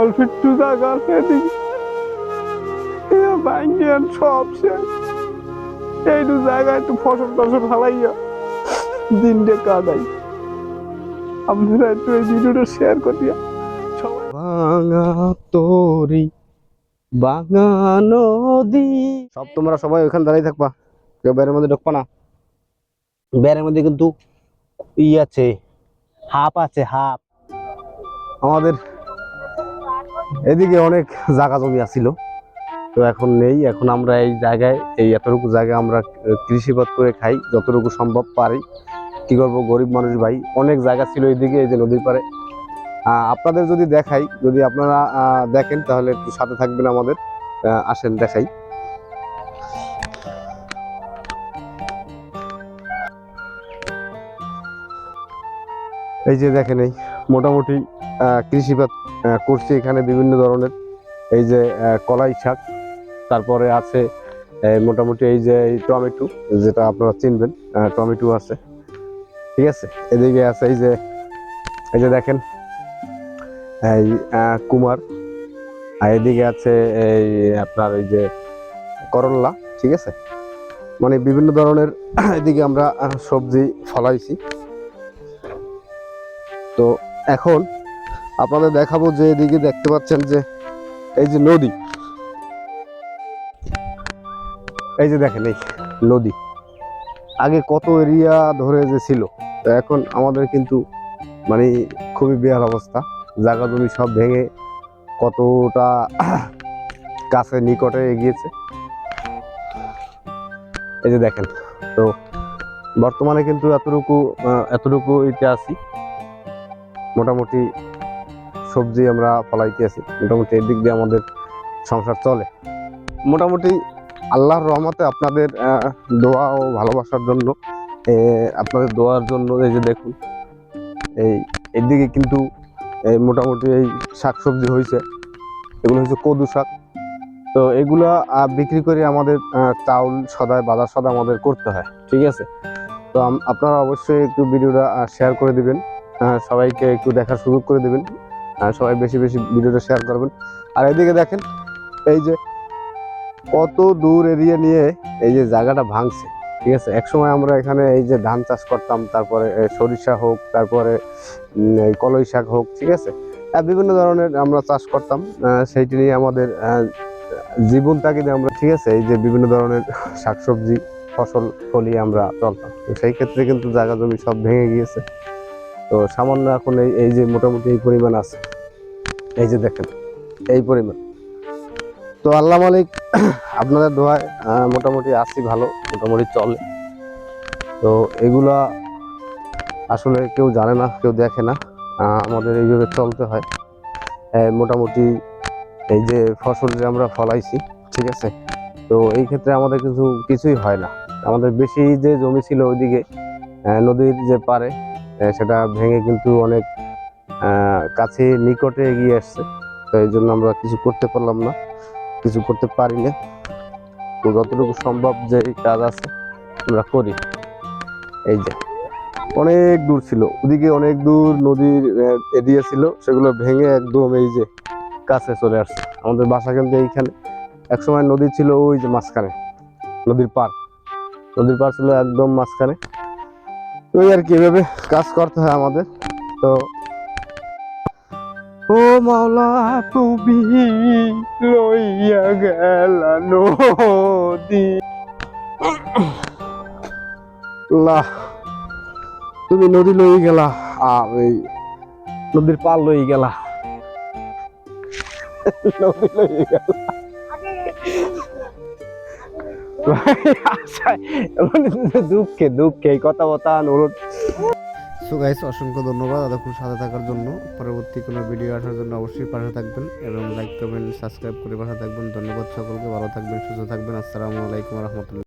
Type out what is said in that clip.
অল্প একটু জায়গা আছে এদিকে ভাঙ্গিয়ান সব শেষ। এইটু জায়গা একটু ফসল টসল ফালাইয়া দিনটা কাটাই। আপনারা একটু এই ভিডিওটা শেয়ার করিয়া সবাই। ভাঙা তোরি ভাঙা নদী, সব তোমরা সবাই ওখানে দাঁড়িয়ে থাকবা, কেউ বাইরের মধ্যে ঢুকবা না। বাইরের মধ্যে কিন্তু ই আছে, হাপ আছে, হাপ। আমাদের এদিকে অনেক জায়গা জমি আছিল, তো এখন নেই। এখন আমরা এই জায়গায়, এই এতটুকু জায়গায় আমরা কৃষিপাত করে খাই যতটুকু সম্ভব পারি। কি করবো, গরিব মানুষ ভাই। অনেক জায়গা ছিল এইদিকে, এই যে নদীর পাড়ে। আপনাদের যদি দেখাই, যদি আপনারা দেখেন তাহলে একটু সাথে থাকবেন আমাদের। আসেন দেখাই। এই যে দেখেন, এই মোটামুটি কৃষিপাত করছি এখানে বিভিন্ন ধরনের। এই যে কলাই শাক, তারপরে আছে মোটামুটি এই যে টমেটো, যেটা আপনারা চিনবেন, টমেটো আছে, ঠিক আছে। এদিকে আছে এই যে দেখেন এই কুমার, আর এদিকে আছে এই আপনার ওই যে করল্লা, ঠিক আছে। মানে বিভিন্ন ধরনের এদিকে আমরা সবজি ফলাইছি। তো এখন আপনাদের দেখাবো যে এদিকে দেখতে পাচ্ছেন যে এই যে নদী, এই যে দেখেন এই নদী আগে কত এরিয়া ধরে যে ছিল, তো এখন আমাদের কিন্তু মানে খুবই বেহাল অবস্থা। জায়গা জমি সব ভেঙে কতটা কাছে নিকটে এগিয়েছে, এই যে দেখেন। তো বর্তমানে কিন্তু এতটুকু ইতে আছি, মোটামুটি সবজি আমরা ফলাইতে আছি, মোটামুটি এদিক দিয়ে আমাদের সংসার চলে মোটামুটি। আল্লাহর রহমতে আপনাদের দোয়া ও ভালোবাসার জন্য, আপনাদের দোয়ার জন্য এই যে দেখুন এইদিকে কিন্তু মোটামুটি এই শাকসবজি হয়েছে। এগুলো হচ্ছে কদু শাক। তো এগুলা বিক্রি করে আমাদের চাউল সদায়, বাজার সদায় আমাদের করতে হয়, ঠিক আছে। তো আপনারা অবশ্যই একটু ভিডিওটা শেয়ার করে দিবেন, সবাইকে একটু দেখার সুযোগ করে দিবেন, সবাই বেশি বেশি ভিডিওটা শেয়ার করবেন। আর এদিকে দেখেন এই যে কত দূর এরিয়া নিয়ে এই যে জায়গাটা ভাঙছে, ঠিক আছে। একসময় আমরা এখানে এই যে ধান চাষ করতাম, তারপরে সরিষা হোক, তারপরে কলই শাক হোক, ঠিক আছে। বিভিন্ন ধরনের আমরা চাষ করতাম, সেইটি নিয়ে আমাদের জীবন তাগিদে আমরা, ঠিক আছে, এই যে বিভিন্ন ধরনের শাকসবজি ফসল ফলিয়ে আমরা চলতাম। তো সেই ক্ষেত্রে কিন্তু জায়গা জমি সব ভেঙে গিয়েছে। তো সামান্য এখন এই যে মোটামুটি এই পরিমাণ আছে, এই যে দেখেন এই পরিমাণ। তো আল্লাহ মালিক আপনাদের দোয়ায় মোটামুটি আসি ভালো, মোটামুটি চলে। তো এগুলা আসলে কেউ জানে না, কেউ দেখে না, আমাদের এইভাবে চলতে হয়। মোটামুটি এই যে ফসল যে আমরা ফলাইছি, ঠিক আছে। তো এই ক্ষেত্রে আমাদের কিছুই হয় না। আমাদের বেশি যে জমি ছিল ওইদিকে নদীর যে পারে, সেটা ভেঙে কিন্তু অনেক কাছে নিকটে এগিয়ে আসছে। তো এই জন্য আমরা কিছু করতে পারলাম না, কিছু করতে পারি না। তো যতটুকু সম্ভব যে কাজ আছে আমরা করি। এই যে অনেক দূর ছিল, ওদিকে অনেক দূর নদীর এরিয়া ছিল, সেগুলো ভেঙে একদম এই যে কাছে চলে আসছে। আমাদের বাসা কিন্তু এইখানে। একসময় নদী ছিল ওই যে মাঝখানে, নদীর পার ছিল একদম মাঝখানে। ওই আর কি, এভাবে কাজ করতে হয় আমাদের। তো ও মাওলা তুমি লইয়া গেলা নদী, আল্লাহ তুমি নদী লই গেলা, এই নদীর পার লই গেলা, নদী লই গেলা। দুঃখে দুঃখে কথা বতা অনুরোধ। সো গাইস, অসংখ্য ধন্যবাদ এতক্ষণ সাথে থাকার জন্য। পরবর্তী কোনো ভিডিও আসার জন্য অবশ্যই পাশে থাকবেন এবং লাইক কমেন্ট সাবস্ক্রাইব করে পাশে থাকবেন। ধন্যবাদ সকলকে, ভালো থাকবেন, সুস্থ থাকবেন। আসসালামু আলাইকুম রহমতুল্লাহ।